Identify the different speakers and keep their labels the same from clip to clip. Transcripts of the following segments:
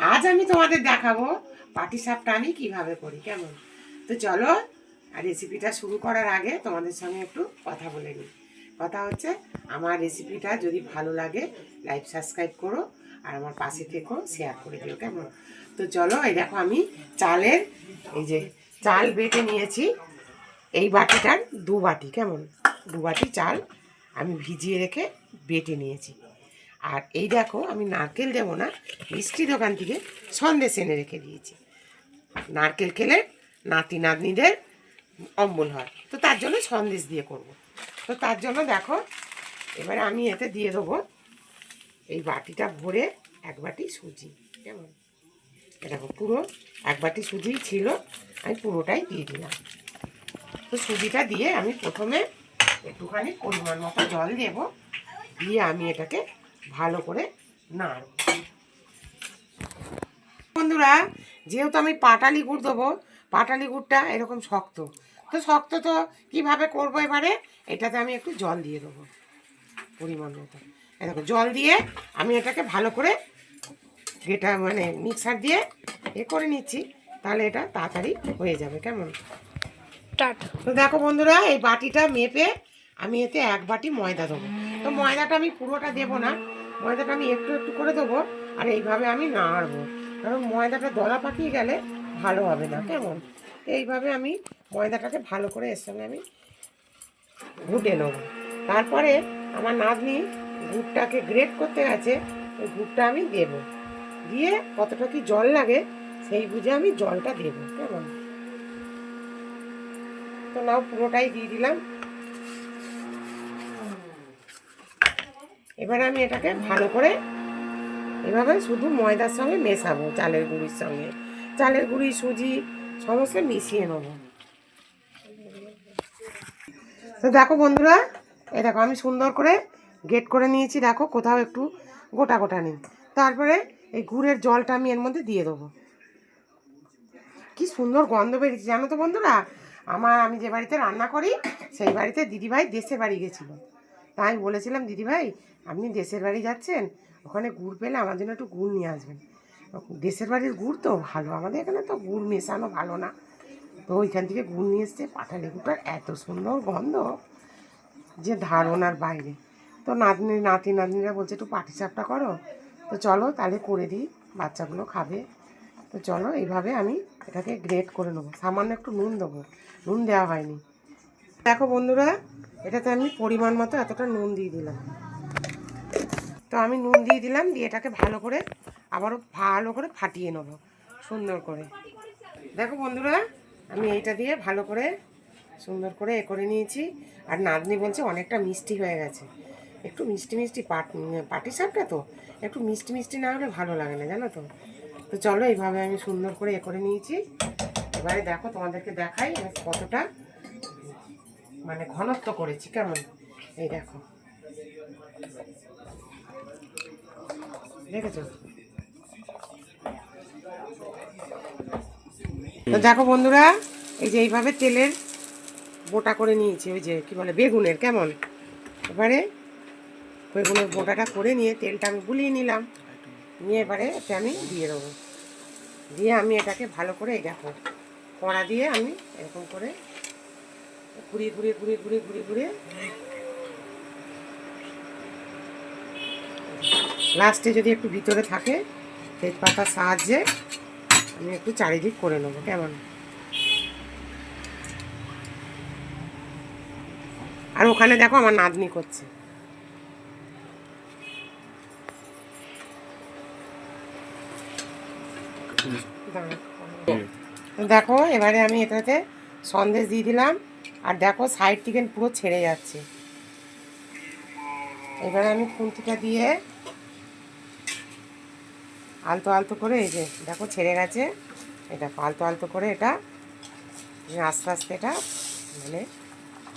Speaker 1: আজ আমি তোমাদের দেখাবো পাটিসাপটা আমি কিভাবে করি, কেমন? তো চলো, আর রেসিপিটা শুরু করার আগে তোমাদের সঙ্গে একটু কথা বলে নিই। কথা হচ্ছে, আমার রেসিপিটা যদি ভালো লাগে লাইক সাবস্ক্রাইব করো, আর আমার পাশে থেকেও শেয়ার করে দিও, কেমন? তো চলো, এই দেখো আমি চালের এই যে চাল বেটে নিয়েছি, এই বাটিটার 2 বাটি, কেমন? 2 বাটি চাল আমি ভিজিয়ে রেখে বেটে নিয়েছি। আর এই দেখো, আমি নারকেল দেবো না, মিষ্টি দোকান থেকে সন্দেশ এনে রেখে দিয়েছি। নারকেল খেলে নাতি নাতনিদের অম্বল হয়, তো তার জন্য সন্দেশ দিয়ে করব। তো তার জন্য দেখো, এবারে আমি এতে দিয়ে দেবো এই বাটিটা ভরে 1 বাটি সুজি, কেমন? দেখো, পুরো 1 বাটি সুজি ছিল, আমি পুরোটাই দিয়ে দিলাম। তো সুজিটা দিয়ে আমি প্রথমে একটুখানি পরিমাণ মতো জল দেব, দিয়ে আমি এটাকে ভালো করে নাড়ব। বন্ধুরা, যেহেতু আমি পাটালি গুড় দেবো, পাটালি গুড়টা এরকম শক্ত, তো শক্ত তো কীভাবে করবো, এবারে এটাতে আমি একটু জল দিয়ে দেবো পরিমাণ মতো। এরকম জল দিয়ে আমি এটাকে ভালো করে মানে মিক্সার দিয়ে করে নিচ্ছি, তাহলে এটা তাড়াতাড়ি হয়ে যাবে, কেমন? তো দেখো বন্ধুরা, এই বাটিটা মেপে আমি এতে 1 বাটি ময়দা দেবো। তো ময়দাটা আমি পুরোটা দেবো না, ময়দাটা আমি একটু একটু করে দেবো, আর এইভাবে আমি নাড়বো, কারণ ময়দাটা দলা পাকিয়ে গেলে ভালো হবে না, কেমন? এইভাবে আমি ময়দাটাকে ভালো করে এর সঙ্গে আমি ঘুটে নেবো। তারপরে আমার নাতনি গুড়টাকে গ্রেট করতে গেছে, ওই গুড়টা আমি দেবো, দিয়ে কতটা কি জল লাগে সেই বুঝে আমি জলটা দেবো, কেমন? তো নাও, পুরোটাই দিয়ে দিলাম। এবার আমি এটাকে ভালো করে এভাবে শুধু ময়দার সঙ্গে মেশাবো, চালের গুঁড়ির সঙ্গে, চালের গুঁড়ি সুজি সমস্ত মিশিয়ে নেব। তো দেখো বন্ধুরা, এই দেখো আমি সুন্দর করে গেট করে নিয়েছি, দেখো কোথাও একটু গোটা গোটা নেই। তারপরে এই গুড়ের জলটা আমি এর মধ্যে দিয়ে দেবো। কি সুন্দর গন্ধ বেরিয়েছে জানো তো বন্ধুরা, আমি যে বাড়িতে রান্না করি সেই বাড়িতে দিদিভাই দেশের বাড়ি গেছিলো, তাই বলেছিলাম, দিদিভাই আপনি দেশের বাড়ি যাচ্ছেন, ওখানে গুড় পেলে আমার জন্য একটু গুড় নিয়ে আসবেন। দেশের বাড়ির গুড় তো ভালো, আমাদের এখানে তো গুড় মেশানো ভালো না, তো ওইখান থেকে গুড় নিয়ে এসছে। পাটালি গুড়টার এত সুন্দর গন্ধ যে ধারণার বাইরে। তো নাতি নাতনিরা বলছে একটু পাটিসাপটা করো, তো চলো তাহলে করে দিই, বাচ্চাগুলো খাবে। তো চলো, এইভাবে আমি এটাকে গ্রেট করে নেবো। সামান্য একটু নুন দেবো, নুন দেওয়া হয়নি। দেখো বন্ধুরা, এটাতে আমি পরিমাণ মতো এতটা নুন দিয়ে দিলাম। তো আমি নুন দিয়ে দিলাম, দিয়ে এটাকে ভালো করে আবারও ভালো করে ফাটিয়ে নেবো সুন্দর করে। দেখো বন্ধুরা, আমি এইটা দিয়ে ভালো করে সুন্দর করে করে নিয়েছি। আর নাতনি বলছে অনেকটা মিষ্টি হয়ে গেছে, একটু মিষ্টি মিষ্টি পাটিসাপটা তো একটু মিষ্টি মিষ্টি না হলে ভালো লাগে না, জানো তো। তো চলো, এইভাবে আমি সুন্দর করে করে নিয়েছি। এবারে দেখো, তোমাদেরকে দেখাই আমি কতটা মানে ঘনত্ব করেছি, কেমন? এই দেখো, দেখেছো? তো দেখো বন্ধুরা, এই যে এইভাবে তেলের বোটা করে নিয়েছি, ওই যে কি বলে বেগুনের, কেমন? এবারে বেগুনের বোটাটা করে নিয়ে তেলটা আমি গুলিয়ে নিলাম, নিয়ে এবারে এটা আমি দিয়ে দেবো। দিয়ে আমি এটাকে ভালো করে, এই দেখো কড়া দিয়ে আমি এরকম করে ঘুরিয়ে ঘুরিয়ে ঘুরিয়ে ঘুরিয়ে ঘুরিয়ে ঘুরিয়ে লাস্টে যদি একটু ভিতরে থাকে তেজপাতার সাহায্যে আমি একটু চারিদিক করে নেবো, কেমন? আর ওখানে দেখো আমার নাতনি করছে। দেখো, এবারে আমি এটাতে সন্দেশ দিয়ে দিলাম, আর দেখো সাইড থেকে পুরো ছেড়ে যাচ্ছে। এবারে আমি খুন্তিটা দিয়ে আলতো আলতো করে, এই যে দেখো ছেড়ে গেছে, এটা আলতো আলতো করে এটা আস্তে আস্তে এটা মানে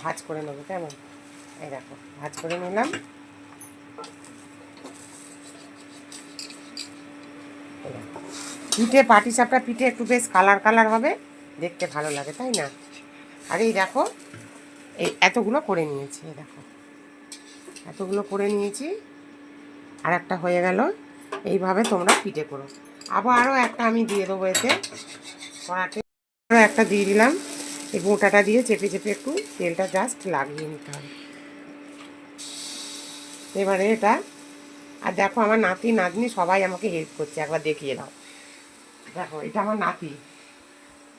Speaker 1: ভাজ করে নেবো, কেমন? এই দেখো ভাজ করে নিলাম। পিঠে, পাটিসাপটা পিঠে একটু বেশ কালার কালার হবে, দেখতে ভালো লাগে, তাই না? আর এই দেখো, এই এতগুলো করে নিয়েছি, এই দেখো এতগুলো করে নিয়েছি, আর একটা হয়ে গেল। এইভাবে তোমরা পিঠে করো। আবারও একটা আমি দিয়ে দেবো এতে কড়াতে, আরও একটা দিয়ে দিলাম। এই গোটাটা দিয়ে চেপে চেপে একটু তেলটা জাস্ট লাগিয়ে নিতে হবে এবারে এটা। আর দেখো আমার নাতি নাতনি সবাই আমাকে হেল্প করছে, একবার দেখিয়ে দাও। দেখো এটা আমার নাতি,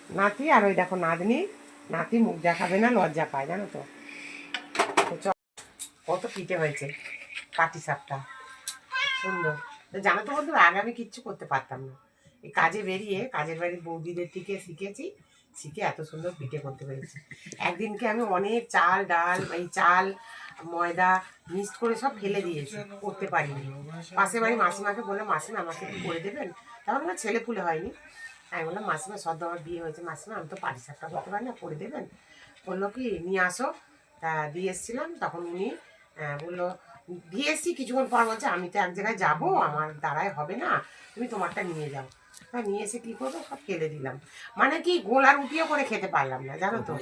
Speaker 1: নাতি আর ওই দেখো নাতনি। নাতি মুখ দেখাবে না, লজ্জা পায়, জানো তো। কত পিঠে হয়েছে পাটি সাপটা, সুন্দর। তো জানো তো বন্ধুরা, আগে আমি কিচ্ছু করতে পারতাম না। এই কাজে বেরিয়ে কাজের বাড়ির বৌদিদের থেকে শিখেছি, শিখে এত সুন্দর পিঠে করতে পেরেছি। একদিনকে আমি অনেক চাল ডাল, এই চাল ময়দা মিক্সড করে সব ফেলে দিয়েছি, করতে পারিনি। পাশের বাড়ি মাসিমাকে বললাম, মাসিমা আমাকে একটু করে দেবেন। তখন আমার ছেলে পুলে হয়নি। আমি বললাম, মাসিমা সদ্য আমার বিয়ে হয়েছে, মাসিমা আমি তো পাটি সাপটা করতে পারি না, করে দেবেন? বললো কি নিয়ে আসো। তা দিয়ে এসেছিলাম, তখন উনি বললো, দিয়ে এসছি কিছুক্ষণ পর বলছে, আমি তো এক জায়গায় যাবো, আমার দ্বারাই হবে না, তুমি তোমারটা নিয়ে যাও। তা নিয়ে এসে কী করবো, সব ফেলে দিলাম। মানে কি গোলা রুটিও করে খেতে পারলাম না, জানো তো।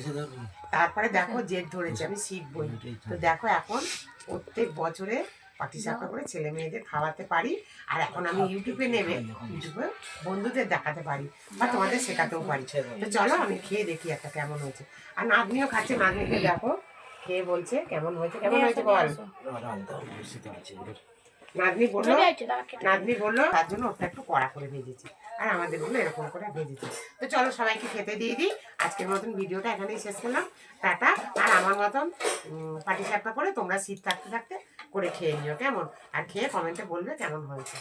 Speaker 1: তারপরে দেখো জেদ ধরেছে আমি শিখবই। তো দেখো এখন প্রত্যেক বছরে পাটিসাপটা করে ছেলে মেয়েদের খাওয়াতে পারি। আর এখন আমি ইউটিউবে নেমে ইউটিউবে বন্ধুদের দেখাতে পারি বা তোমাদের শেখাতেও পারি। তো চলো আমি খেয়ে দেখি একটা কেমন হয়েছে। আর নাতনিও খাচ্ছে, নাতনিকে দেখো খেয়ে বলছে কেমন হয়েছে, কেমন হয়েছে বল। নাতনি বললো তার জন্য ওটা একটু কড়া করে ভেজেছি, আর আমাদেরগুলো এরকম করে ভেজেছি। তো চলো সবাইকে খেতে দিয়ে দিই। আজকের মতন ভিডিওটা এখানেই শেষ করলাম, টাটা। আর আমার মতন পাটিসাপটা করে তোমরা শীত থাকতে থাকতে করে খেয়ে নিও, কেমন? আর খেয়ে কমেন্টে বলবে কেমন হয়েছে।